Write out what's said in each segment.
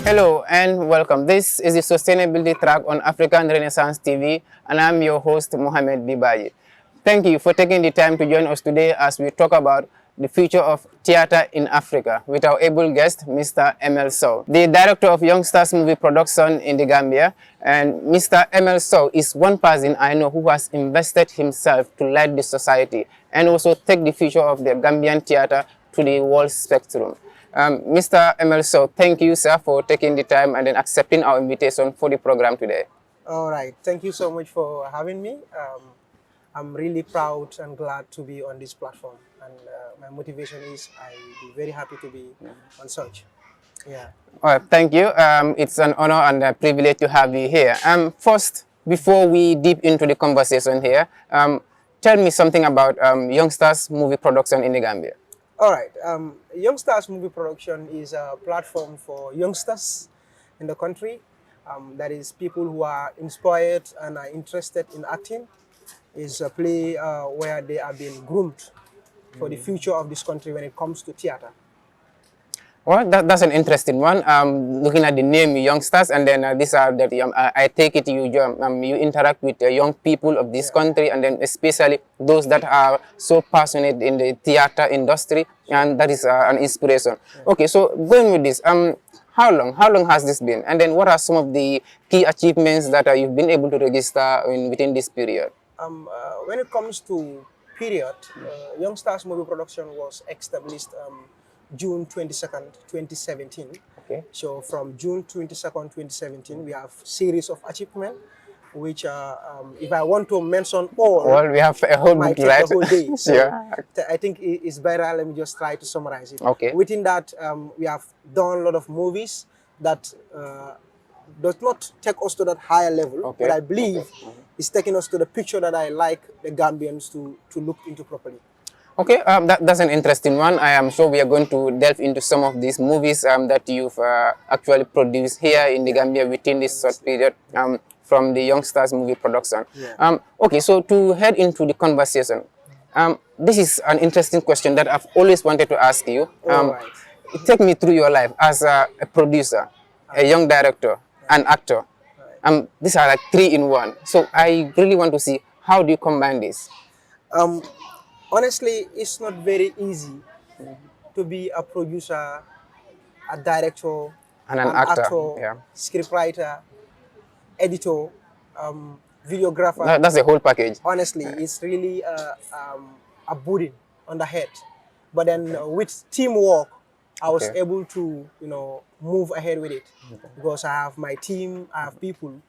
Hello and welcome. This is the Sustainability Track on African Renaissance TV, and I'm your host, Mohamed Bibayi. Thank you for taking the time to join us today as we talk about the future of theater in Africa with our able guest, Mr. ML Sowe, the director of Youngsters Movie Production in the Gambia. And Mr. ML Sowe is one person I know who has invested himself to lead the society and also take the future of the Gambian theater to the world spectrum. Mr. ML Sowe, thank you, sir, for taking the time and then accepting our invitation for the program today. All right. Thank you so much for having me. I'm really proud and glad to be on this platform. And my motivation is I'll be very happy to be on such. Yeah. All right, thank you. It's an honor and a privilege to have you here. First, before we deep into the conversation here, tell me something about Youngsters Movie Production in the Gambia. All right. Youngsters Movie Production is a platform for youngsters in the country. That is people who are inspired and are interested in acting. Is a play where they are being groomed for the future of this country when it comes to theater. Well, that's an interesting one. Looking at the name Youngsters, and then these are that I take it you interact with the young people of this country, and then especially those that are so passionate in the theater industry, and that is an inspiration. Okay, so going with this, how long has this been, and then what are some of the key achievements that you've been able to register within this period? When it comes to period, Youngsters Movie Production was established June 22nd, 2017. Okay. So from June 22nd, 2017, we have series of achievement, which if I want to mention all, well, we have a whole book, right? The whole day. So yeah. I think it's better. Let me just try to summarize it. Okay. Within that, we have done a lot of movies that does not take us to that higher level, okay. but I believe it's taking us to the picture that I like the Gambians to look into properly. Okay, that's an interesting one. I am sure we are going to delve into some of these movies that you've actually produced here in the Gambia within this short period from the Youngsters Movie Production. Yeah. Okay, so to head into the conversation, this is an interesting question that I've always wanted to ask you. Right. Take me through your life as a producer, a young director, an actor. These are like 3 in 1. So I really want to see how do you combine this? Honestly, it's not very easy to be a producer, a director, and an actor, yeah. scriptwriter, editor, videographer. That's the whole package. Honestly, it's really a burden on the head. But then with teamwork, I was able to, move ahead with it because I have my team, I have people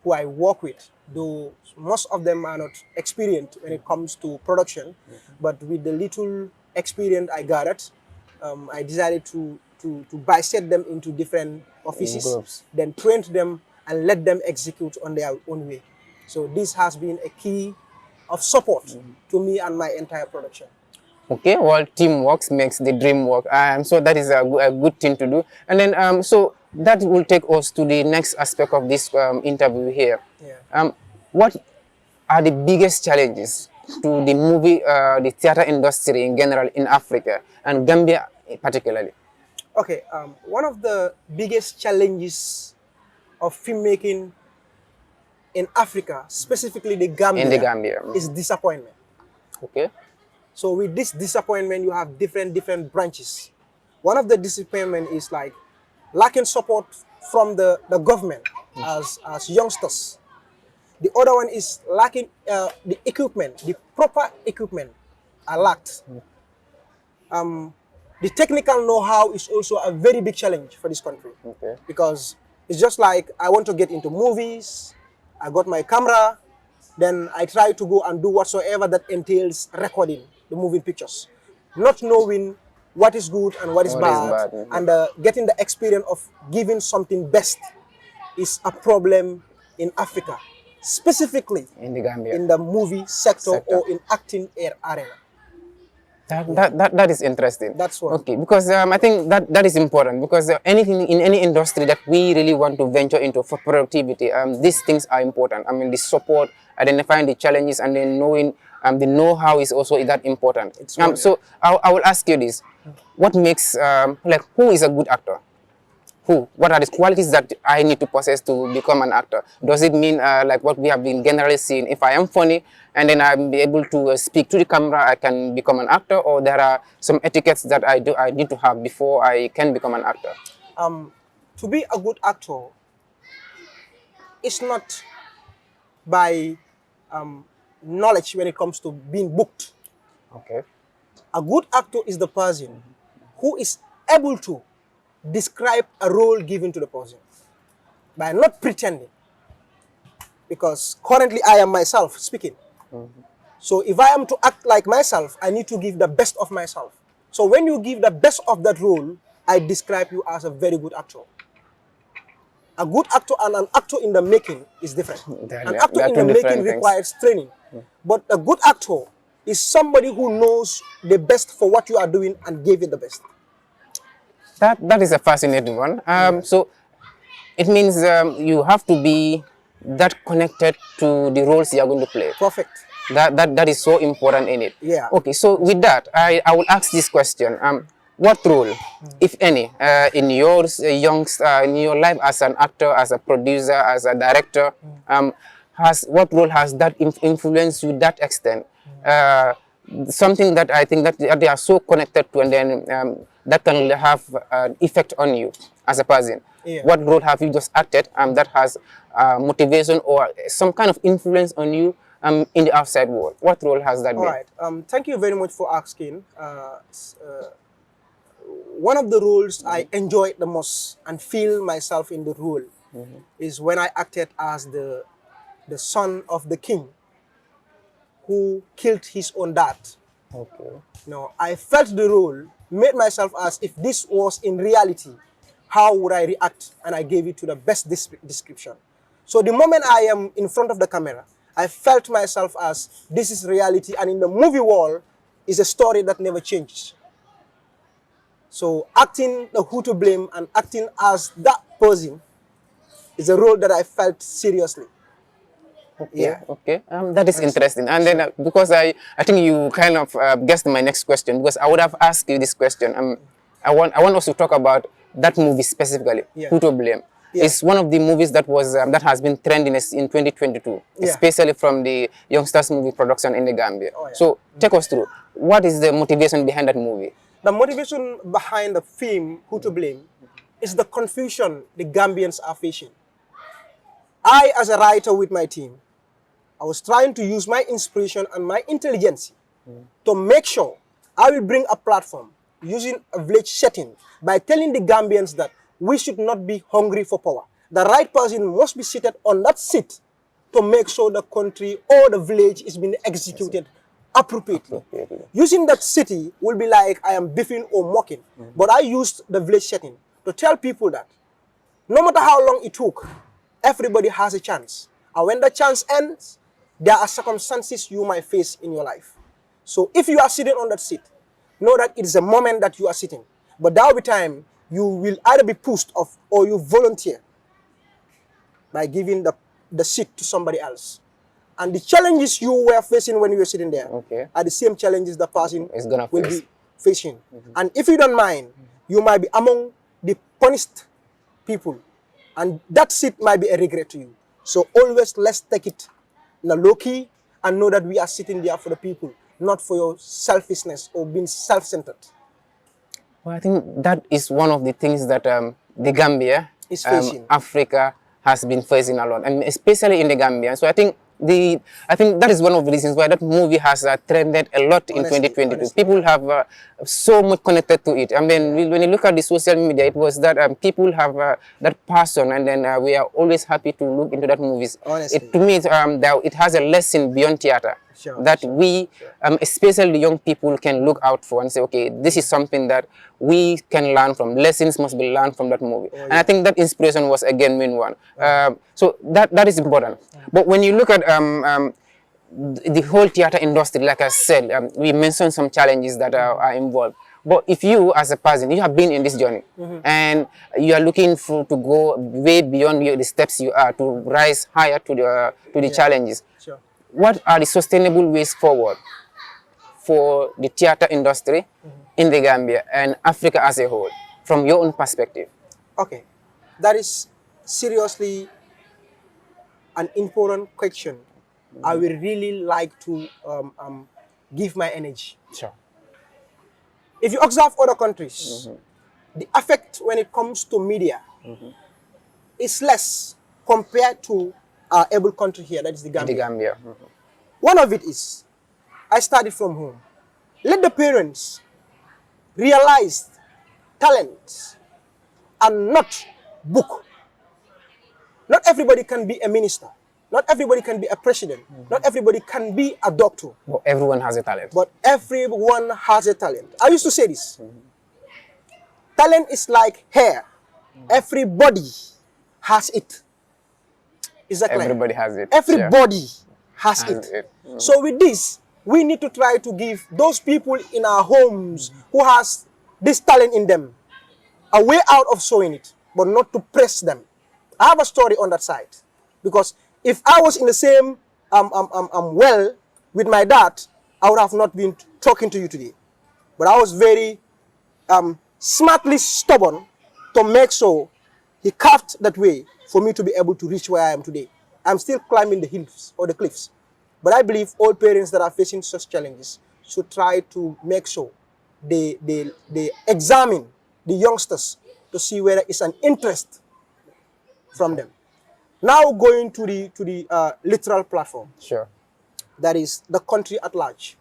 who I work with, though most of them are not experienced when it comes to production, but with the little experience I gathered, I decided to bisect them into different offices, then train them and let them execute on their own way. So this has been a key of support to me and my entire production. Okay, well, teamwork makes the dream work. So that is a good thing to do. And then, so that will take us to the next aspect of this interview here. Yeah. What are the biggest challenges to the movie, the theater industry in general in Africa and Gambia particularly? Okay, one of the biggest challenges of filmmaking in Africa, specifically the Gambia, is disappointment. Okay. So with this disappointment, you have different branches. One of the disappointment is like lacking support from the government as youngsters. The other one is lacking the equipment, the proper equipment are lacked. The technical know-how is also a very big challenge for this country. Okay. Because it's just like I want to get into movies, I got my camera, then I try to go and do whatsoever that entails recording the moving pictures, not knowing what is good and what is bad. And getting the experience of giving something best is a problem in Africa, specifically in the Gambia, in the movie sector. Or in acting arena. That is interesting. That's one. Okay, because I think that is important, because anything in any industry that we really want to venture into for productivity, these things are important. I mean, the support, identifying the challenges, and then knowing the know-how is also that important. So I will ask you this: what makes who is a good actor? What are the qualities that I need to possess to become an actor? Does it mean like what we have been generally seeing? If I am funny and then I'm able to speak to the camera, I can become an actor, or there are some etiquettes that I need to have before I can become an actor? To be a good actor, it's not by knowledge when it comes to being booked. Okay. A good actor is the person who is able to describe a role given to the person by not pretending. Because currently I am myself speaking. So if I am to act like myself, I need to give the best of myself. So when you give the best of that role, I describe you as a very good actor. A good actor and an actor in the making is different. An actor in the making requires training. But a good actor is somebody who knows the best for what you are doing and gave it the best. That is a fascinating one. So it means you have to be that connected to the roles you are going to play. Perfect. That is so important in it. Yeah. Okay, so with that, I will ask this question. What role, if any, in yours, in your life as an actor, as a producer, as a director, what role has that influenced you that extent? Something that I think that they are so connected to, and then that can have an effect on you as a person. Yeah. What role have you just acted that has motivation or some kind of influence on you in the outside world? What role has that been? All right. Thank you very much for asking. One of the roles I enjoyed the most and feel myself in the role is when I acted as the son of the king who killed his own dad. Okay. I felt the role, made myself as if this was in reality, how would I react? And I gave it to the best description. So the moment I am in front of the camera, I felt myself as this is reality, and in the movie world is a story that never changes. So acting the who to blame and acting as that person is a role that I felt seriously. Okay, Yeah. okay. That is interesting. And then because I think you kind of guessed my next question, because I would have asked you this question. I want us to talk about that movie specifically, Yeah. Who to Blame. Yeah. It's one of the movies that was that has been trending in 2022, Yeah. especially from the youngsters movie production in the Gambia. Oh, yeah. So take us through. What is the motivation behind that movie? The motivation behind the film, Who to Blame, is the confusion the Gambians are facing. I, as a writer with my team, I was trying to use my inspiration and my intelligence to make sure I will bring a platform using a village setting by telling the Gambians that we should not be hungry for power. The right person must be seated on that seat to make sure the country or the village is being executed appropriately. Using that city will be like I am beefing or mocking, but I used the village setting to tell people that no matter how long it took, everybody has a chance. And when the chance ends, there are circumstances you might face in your life. So if you are sitting on that seat, know that it is a moment that you are sitting. But there will be time you will either be pushed off or you volunteer by giving the seat to somebody else. And the challenges you were facing when you were sitting there are the same challenges the person will be facing. And if you don't mind, you might be among the punished people. And that seat might be a regret to you. So always let's take it in a low key and know that we are sitting there for the people, not for your selfishness or being self-centered. Well, I think that is one of the things that the Gambia is facing. Africa has been facing a lot, and especially in the Gambia. So I think that is one of the reasons why that movie has trended a lot in 2022. Honestly. People have so much connected to it. I mean, when you look at the social media, it was that people have that passion, and then we are always happy to look into that movies. To me, it has a lesson beyond theater that we, especially the young people, can look out for and say, okay, this is something that we can learn from. Lessons must be learned from that movie. And I think that inspiration was a genuine one. So that is important. But when you look at the whole theater industry, like I said, we mentioned some challenges that are involved. But if you, as a person, you have been in this journey and you are looking to go way beyond the steps you are to rise higher to the challenges, what are the sustainable ways forward for the theater industry in the Gambia and Africa as a whole, from your own perspective? Okay. That is seriously an important question. I will really like to give my energy. Sure. If you observe other countries, the effect when it comes to media is less compared to our able country here, that is the The Gambia. Gambia. One of it is, I started from home. Let the parents realize talent and not book. Not everybody can be a minister. Not everybody can be a president. Not everybody can be a doctor. But everyone has a talent. But everyone has a talent. I used to say this. Talent is like hair. Everybody has it. Is that clear? Everybody has it. Everybody has Has it. it. So with this, we need to try to give those people in our homes who has this talent in them a way out of showing it, but not to press them. I have a story on that side, because if I was in the same well with my dad, I would have not been talking to you today. But I was very smartly stubborn to make sure he carved that way for me to be able to reach where I am today. I'm still climbing the hills or the cliffs. But I believe all parents that are facing such challenges should try to make sure they examine the youngsters to see whether it's an interest from them. Now going to the literal platform, Sure. that is the country at large.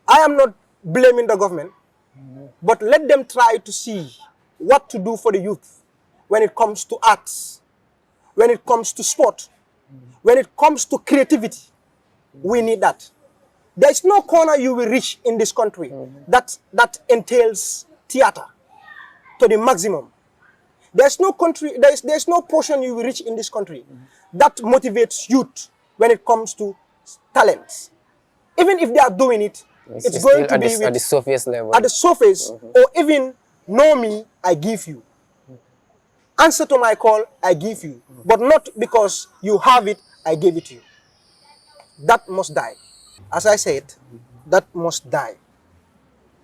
I am not blaming the government, but let them try to see what to do for the youth when it comes to arts, when it comes to sport, when it comes to creativity. We need that. There is no corner you will reach in this country that entails theater to the maximum. There's no country, there's no portion you will reach in this country that motivates youth when it comes to talents. Even if they are doing it, it's going to be at the surface level. at the surface, or even know me, I give you. Answer to my call, I give you. But not because you have it, I gave it to you. That must die. As I said, that must die.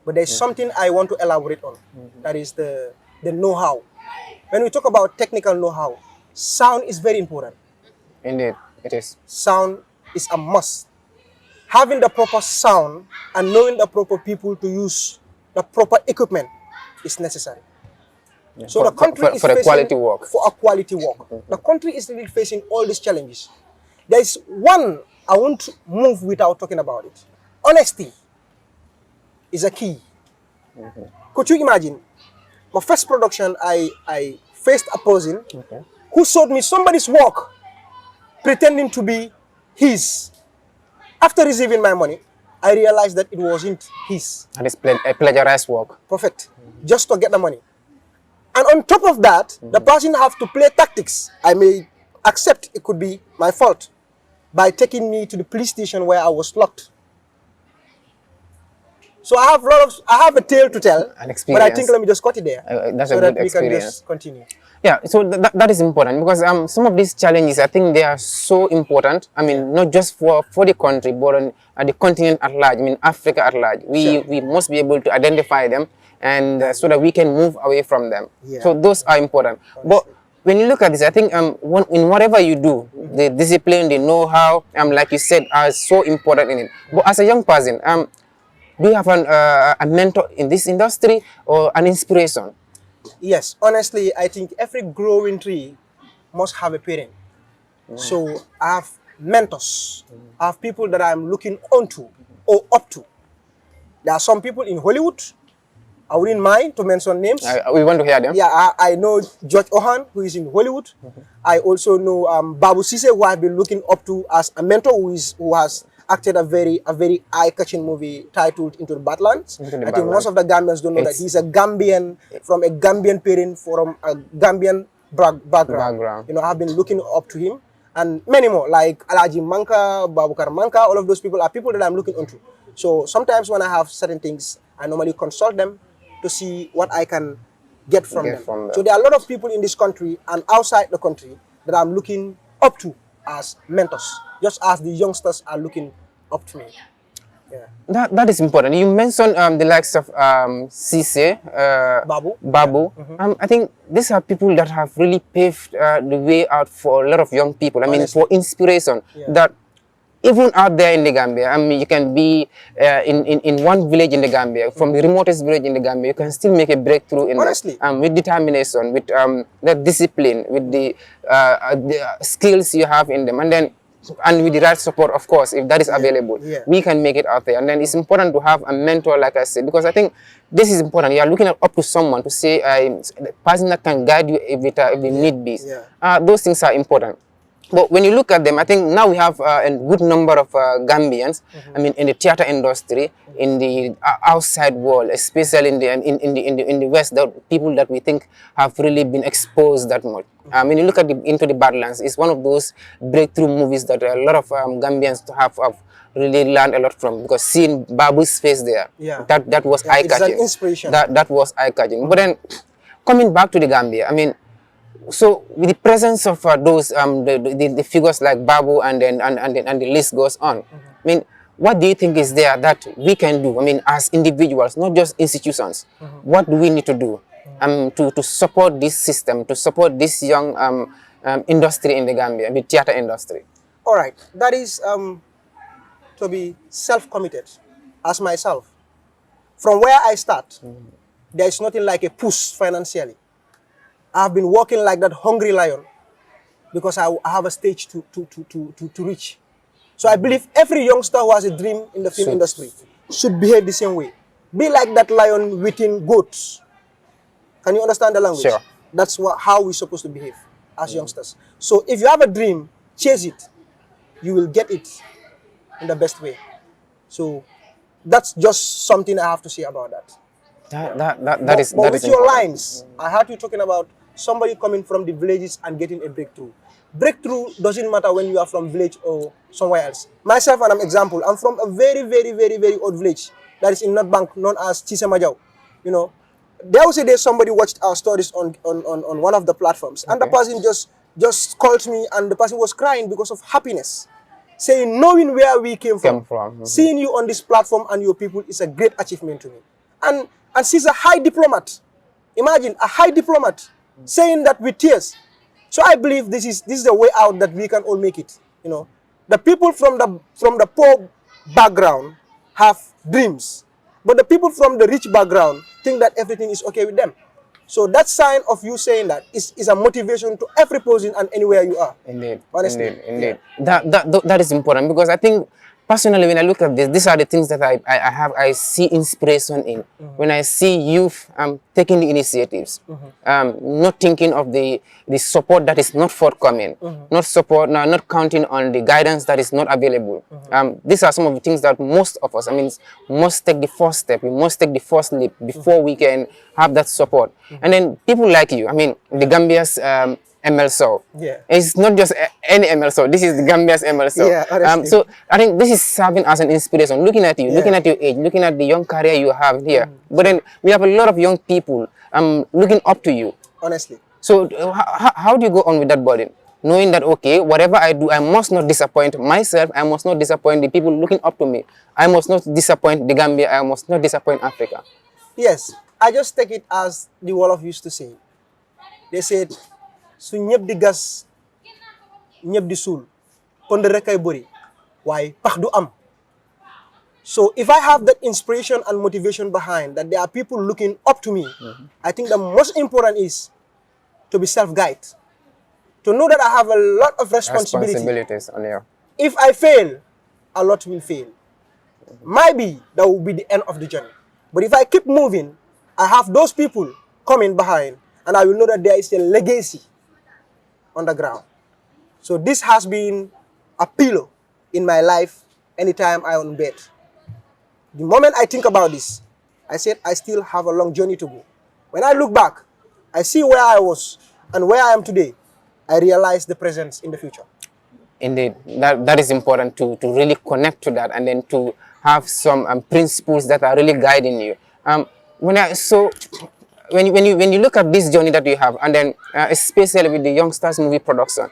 But there's something I want to elaborate on. That is the know-how. When we talk about technical know-how, sound is very important. Indeed, it is. Sound is a must. Having the proper sound and knowing the proper people to use the proper equipment is necessary. So the country is for a facing quality work. For a quality work. The country is really facing all these challenges. There is one I won't move without talking about it. Honesty is a key. Could you imagine? My first production, I faced a person who sold me somebody's work pretending to be his. After receiving my money, I realized that it wasn't his. And it's a plagiarized work. Perfect. Just to get the money. And on top of that, the person have to play tactics. I may accept it could be my fault by taking me to the police station where I was locked. So I have a tale to tell, An but experience. I think let me just cut it there That's so a that good we can experience. just continue. Yeah, so that is important because some of these challenges, I think they are so important. I mean, not just for the country, but at the continent at large. I mean, Africa at large. We must be able to identify them, and so that we can move away from them. Yeah. So those are important. But when you look at this, I think in whatever you do, the discipline, the know-how, like you said, are so important in it. But as a young person, do you have a mentor in this industry or an inspiration? Yes, honestly, I think every growing tree must have a parent. So I have mentors. I have people that I'm looking onto or up to. There are some people in Hollywood. I wouldn't mind to mention names. We want to hear them. Yeah, I know George Ohan, who is in Hollywood. I also know Babu Sise, who I've been looking up to as a mentor, who has acted a very eye-catching movie titled Into the Badlands. I think most of the Gambians don't know that he's a Gambian, from a Gambian parent, from a Gambian background. You know, I've been looking up to him, and many more, like Alaji Manka, Babukar Manka. All of those people are people that I'm looking onto. So sometimes when I have certain things, I normally consult them to see what I can get from them. So there are a lot of people in this country and outside the country that I'm looking up to as mentors, just as the youngsters are looking up to me. That is important. You mentioned the likes of Cisse, Babu. I think these are people that have really paved the way out for a lot of young people. I mean, for inspiration. That even out there in the Gambia, I mean, you can be in one village in the Gambia, from the remotest village in the Gambia, you can still make a breakthrough in with determination, with the discipline, with the skills you have in them, and with the right support, of course, if that is available, we can make it out there. And then it's important to have a mentor, like I said, because I think this is important. You are looking up to someone to say the person that can guide you if the need be. Those things are important. But when you look at them, I think now we have a good number of Gambians. I mean, in the theater industry, in the outside world, especially in the West, the people that we think have really been exposed that much. When you look at Into the Badlands, it's one of those breakthrough movies that a lot of Gambians have really learned a lot from, because seeing Babu's face there, that was eye-catching. It's an inspiration. That was eye-catching. But then coming back to the Gambia, I mean, so with the presence of those the figures like Babu and the list goes on. I mean, what do you think is there that we can do? I mean, as individuals, not just institutions. What do we need to do to support this system, to support this young industry in the Gambia, the theater industry? All right, that is to be self-committed. As myself, from where I start, there is nothing like a push financially. I've been working like that hungry lion because I have a stage to reach. So I believe every youngster who has a dream in the film industry should behave the same way. Be like that lion within goats. Can you understand the language? Sure. That's how we're supposed to behave as youngsters. So if you have a dream, chase it. You will get it in the best way. So that's just something I have to say about that. That is with your lines, I heard you talking about somebody coming from the villages and getting a breakthrough. Breakthrough doesn't matter when you are from village or somewhere else. Myself, and I'm an example, I'm from a very, very, very, very old village that is in North Bank, known as Chisemajau. You know, there was a day somebody watched our stories on one of the platforms, and the person just called me, and the person was crying because of happiness, saying, knowing where we came from. Seeing you on this platform and your people is a great achievement to me. And she's a high diplomat. Imagine a high diplomat saying that with tears. So I believe this is the way out that we can all make it. You know, the people from the poor background have dreams, but the people from the rich background think that everything is okay with them. So that sign of you saying that is a motivation to every person and anywhere you are. Indeed, honestly, indeed. That is important, because I think personally, when I look at this, these are the things that I see inspiration in. When I see youth taking the initiatives, not thinking of the support that is not forthcoming, not counting on the guidance that is not available. These are some of the things that most of us, I mean, must take the first step. We must take the first leap before we can have that support. And then people like you, I mean, the Gambia's ML Sowe. It's not just any ML Sowe. This is the Gambia's ML Sowe. So I think this is serving as an inspiration. Looking at you, looking at your age, looking at the young career you have here. But then we have a lot of young people looking up to you. Honestly. So how do you go on with that burden? Knowing that, okay, whatever I do, I must not disappoint myself. I must not disappoint the people looking up to me. I must not disappoint the Gambia. I must not disappoint Africa. Yes, I just take it as the Wolof used to say. They said, su ñëpp di gas ñëpp di suul kon rek kay bëri waaye pax du am. So if I have that inspiration and motivation behind that, there are people looking up to me, I think the most important is to be self-guided, to know that I have a lot of responsibilities on you. If I fail, a lot will fail. Maybe that will be the end of the journey. But if I keep moving, I have those people coming behind, and I will know that there is a legacy on the ground. So this has been a pillow in my life anytime I on bed. The moment I think about this, I said I still have a long journey to go. When I look back, I see where I was and where I am today. I realize the presence in the future. Indeed, that is important to really connect to that, and then to have some principles that are really guiding you. When you look at this journey that you have, and then especially with the youngsters movie production,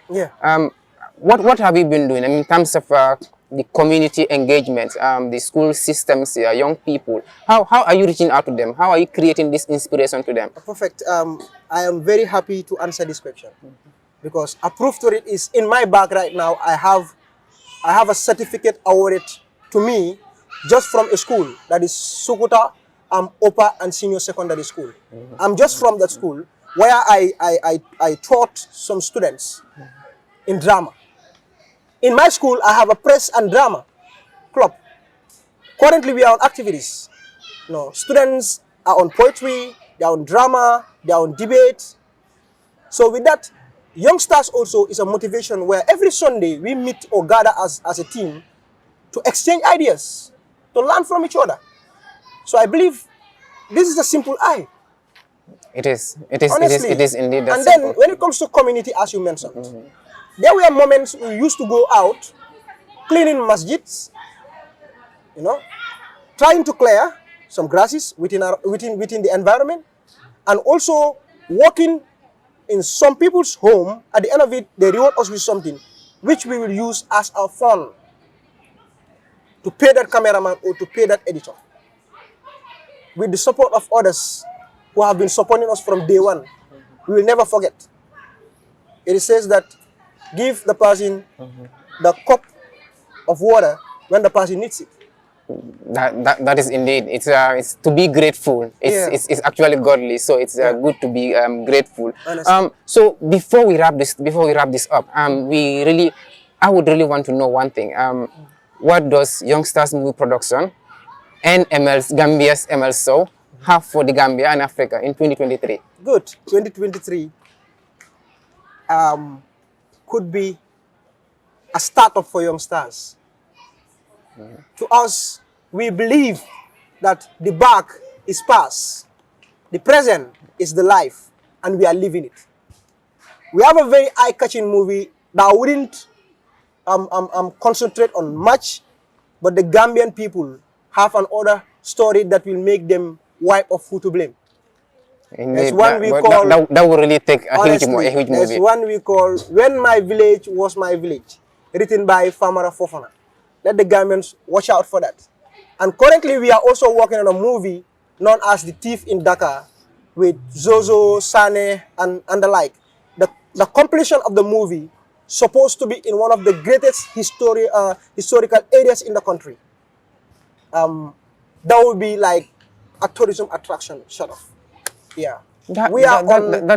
what have you been doing? I mean, in terms of the community engagement, the school systems, young people. How are you reaching out to them? How are you creating this inspiration to them? Perfect. I am very happy to answer this question because a proof to it is in my bag right now. I have a certificate awarded to me just from a school that is Sukuta, Upper and Senior Secondary School. I'm just from that school where I taught some students in drama. In my school, I have a press and drama club. Currently, we are on activities. Students are on poetry, they are on drama, they are on debate. So with that, youngsters also is a motivation where every Sunday we meet or gather as a team to exchange ideas, to learn from each other. So I believe this is a simple eye. It is Honestly. it is indeed that And simple. then when it comes to community, as you mentioned, there were moments we used to go out cleaning masjids, trying to clear some grasses within the environment, and also working in some people's home. At the end of it, they reward us with something which we will use as our fund to pay that cameraman or to pay that editor. With the support of others who have been supporting us from day one, we will never forget. It says that give the person the cup of water when the person needs it. That is indeed. It's to be grateful. It's actually godly. So it's good to be grateful. So before we wrap this up, I would really want to know one thing. What does Youngsters Movie Production and Gambia's ML Sowe have for the Gambia and Africa in 2023? Good. 2023 could be a startup for youngsters. To us, we believe that the back is past, the present is the life, and we are living it. We have a very eye-catching movie that I wouldn't concentrate on much, but the Gambian people have another story that will make them wipe of who to blame. Indeed, that will really take a huge movie. There's one we call When My Village Was My Village, written by Famara Fofana. Let the Gambians watch out for that. And currently we are also working on a movie known as The Thief in Dakar with Zozo, Sane, and the like. The completion of the movie supposed to be in one of the greatest historical areas in the country. That would be like a tourism attraction, sort of. Yeah. That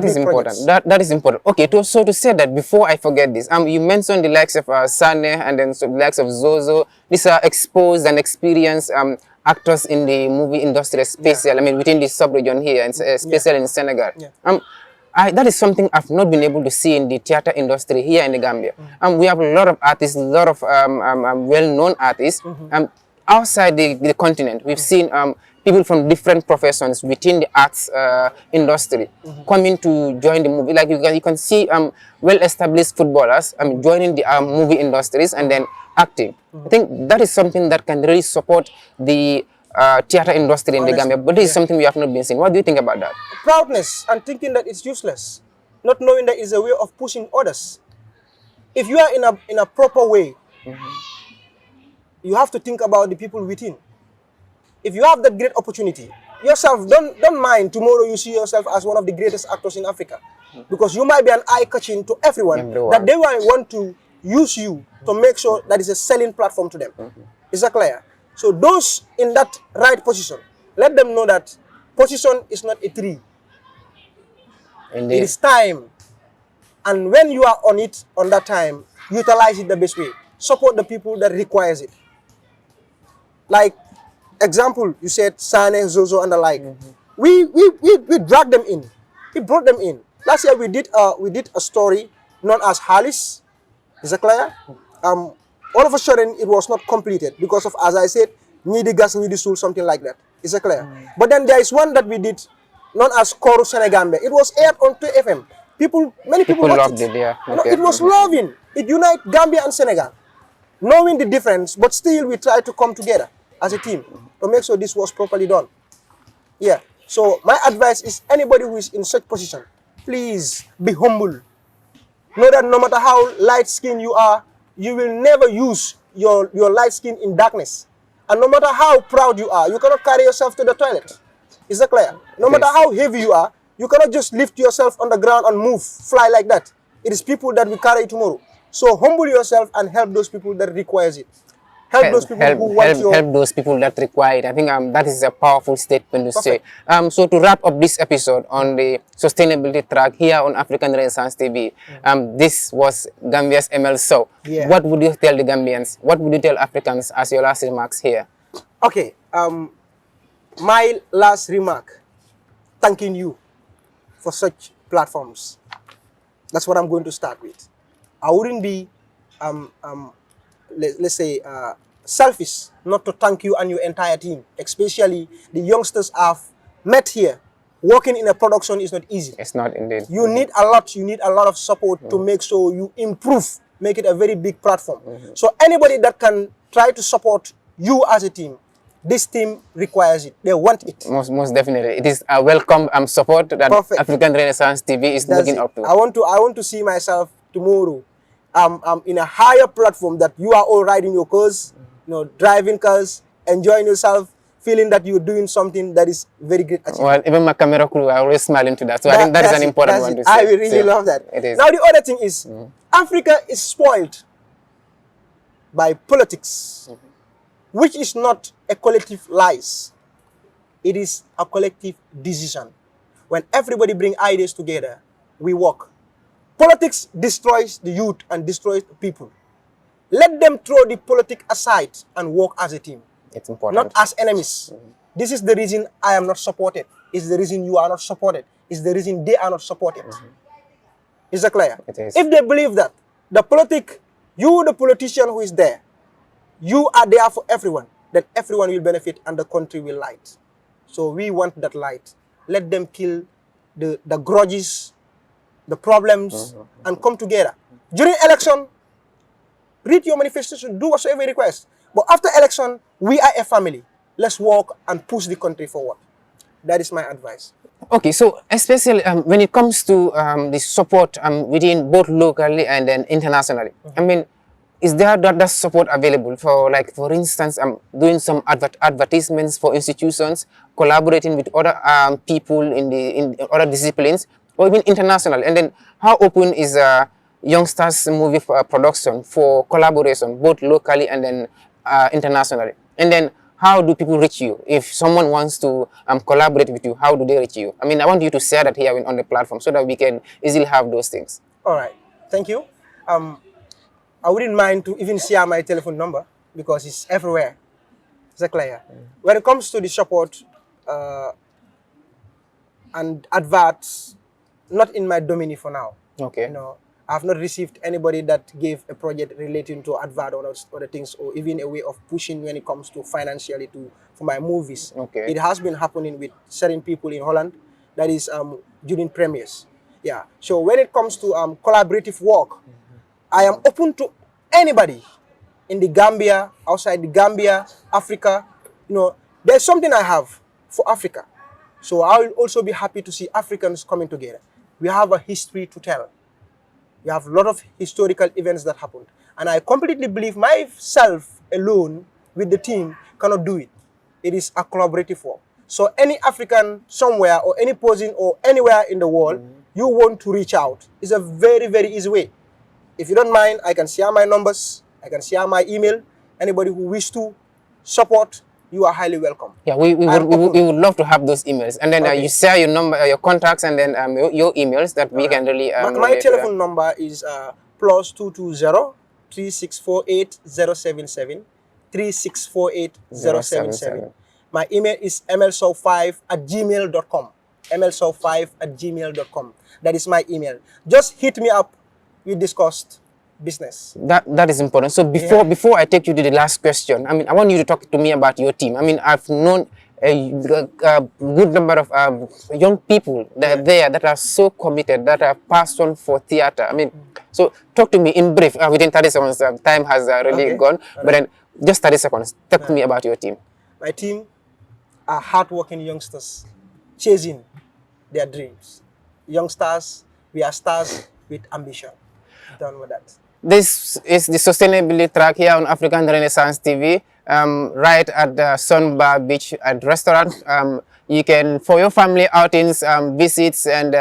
is important. That is important. Okay, so to say that, before I forget this, you mentioned the likes of Sane and then the likes of Zozo. These are exposed and experienced actors in the movie industry, especially I mean within the sub-region here, and especially in Senegal. That is something I've not been able to see in the theater industry here in the Gambia. We have a lot of artists, a lot of well-known artists. Outside the continent, we've seen people from different professions within the arts industry coming to join the movie. Like you can see well-established footballers joining the movie industries and then acting. I think that is something that can really support the theater industry in the Gambia. But this is something we have not been seeing. What do you think about that? Proudness and thinking that it's useless, not knowing that it's a way of pushing others. If you are in a proper way, you have to think about the people within. If you have that great opportunity, yourself, don't mind tomorrow you see yourself as one of the greatest actors in Africa. Because you might be an eye-catching to everyone, that they might want to use you to make sure that it's a selling platform to them. Is that clear? So those in that right position, let them know that position is not a tree. Indeed. It is time. And when you are on it, on that time, utilize it the best way. Support the people that requires it. Like, example, you said Sane, Zozo, and the like. We dragged them in. We brought them in. Last year we did a story known as Alias. Is that clear? All of a sudden it was not completed because of, as I said, need the gas, need the soul, something like that. Is that clear? But then there is one that we did known as Koro Senegambia. It was aired on 2FM. Many people watched it. Yeah. Okay. It was loving. It united Gambia and Senegal. Knowing the difference, but still we try to come together as a team to make sure this was properly done. Yeah. So my advice is anybody who is in such position, please be humble. Know that no matter how light skinned you are, you will never use your light skin in darkness. And no matter how proud you are, you cannot carry yourself to the toilet. Is that clear? No matter how heavy you are, you cannot just lift yourself on the ground and move, fly like that. It is people that will carry tomorrow. So humble yourself and help those people that requires it. Help those people who want your... Help those people that require it. I think that is a powerful statement to say. So to wrap up this episode on the sustainability track here on African Renaissance TV, this was Gambia's ML Sowe. Yeah. What would you tell the Gambians? What would you tell Africans as your last remarks here? Okay. My last remark, thanking you for such platforms. That's what I'm going to start with. I wouldn't be, let's say, selfish not to thank you and your entire team, especially the youngsters I've met here. Working in a production is not easy. It's not indeed. You need a lot. You need a lot of support to make sure you improve, make it a very big platform. So anybody that can try to support you as a team, this team requires it. They want it. Most definitely. It is a welcome support that African Renaissance TV is looking up to. I want to see myself tomorrow in a higher platform that you are all riding your cars, driving cars, enjoying yourself, feeling that you're doing something that is very great achievement. Well, even my camera crew are always smiling to that. So I think that is an important one to say. I really love that. It is. Now the other thing is, Africa is spoiled by politics, which is not a collective lies. It is a collective decision. When everybody bring ideas together, we work. Politics destroys the youth and destroys the people. Let them throw the politics aside and work as a team. It's important. Not as enemies. This is the reason I am not supported. It's the reason you are not supported. It's the reason they are not supported. Is that clear? It is. If they believe that, the politician who is there, you are there for everyone, then everyone will benefit and the country will light. So we want that light. Let them kill the grudges, the problems, and come together. During election, read your manifestation, do whatsoever you request. But after election, we are a family. Let's work and push the country forward. That is my advice. Okay, so especially when it comes to the support within both locally and then internationally, I mean, is there that support available for, like, for instance, doing some advertisements for institutions, collaborating with other people in other disciplines, or even international? And then how open is youngsters movie production for collaboration, both locally and then internationally? And then how do people reach you? If someone wants to collaborate with you, how do they reach you? I mean, I want you to share that here on the platform so that we can easily have those things. All right. Thank you. I wouldn't mind to even share my telephone number because it's everywhere. Is that clear? When it comes to the support and adverts, not in my domain for now. Okay. I have not received anybody that gave a project relating to advert or other things, or even a way of pushing when it comes to financially for my movies. Okay. It has been happening with certain people in Holland, that is during premieres. Yeah. So when it comes to collaborative work, I am open to anybody in the Gambia, outside the Gambia, Africa. There's something I have for Africa. So I will also be happy to see Africans coming together. We have a history to tell. We have a lot of historical events that happened. And I completely believe myself alone with the team cannot do it. It is a collaborative work. So any African somewhere or any person or anywhere in the world, you want to reach out, it's a very, very easy way. If you don't mind, I can share my numbers. I can share my email. Anybody who wish to support, you are highly welcome. Yeah, we would love to have those emails. And then you share your number, your contacts, and then your emails that we can really... my telephone number is +220 3648 077 3648 077. My email is mlsowe5@gmail.com. mlsowe5@gmail.com. That is my email. Just hit me up. We discussed business. That is important. So before I take you to the last question, I mean, I want you to talk to me about your team. I mean, I've known a good number of young people that are there that are so committed, that are passion for theater. I mean, so talk to me in brief. Within 30 seconds, time has really gone. But then just 30 seconds. Talk to me about your team. My team are hardworking youngsters chasing their dreams. Youngsters, we are stars with ambition. Done with that. This is the Sustainability Track here on African Renaissance TV, right at the Sunbar Beach and Restaurant. You can, for your family outings, visits, and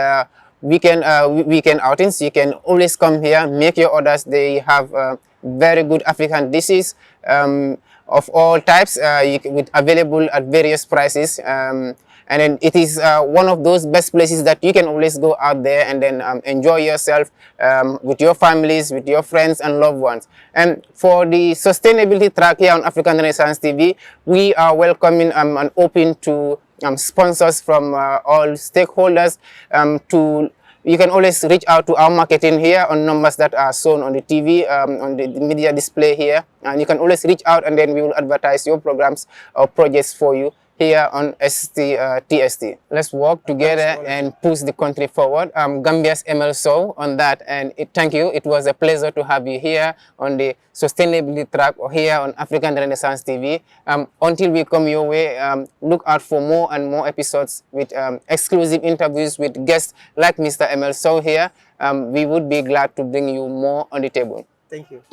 weekend outings, you can always come here, make your orders. They have very good African dishes of all types, with available at various prices. And then it is one of those best places that you can always go out there and then enjoy yourself with your families, with your friends and loved ones. And for the sustainability track here on African Renaissance TV, we are welcoming and open to sponsors from all stakeholders. You can always reach out to our marketing here on numbers that are shown on the TV, on the media display here. And you can always reach out and then we will advertise your programs or projects for you here on TST. Let's work together and push the country forward. Gambia's ML Sowe on that, and thank you. It was a pleasure to have you here on the Sustainability Track or here on African Renaissance TV. Until we come your way, look out for more and more episodes with exclusive interviews with guests like Mr. ML Sowe here. We would be glad to bring you more on the table. Thank you.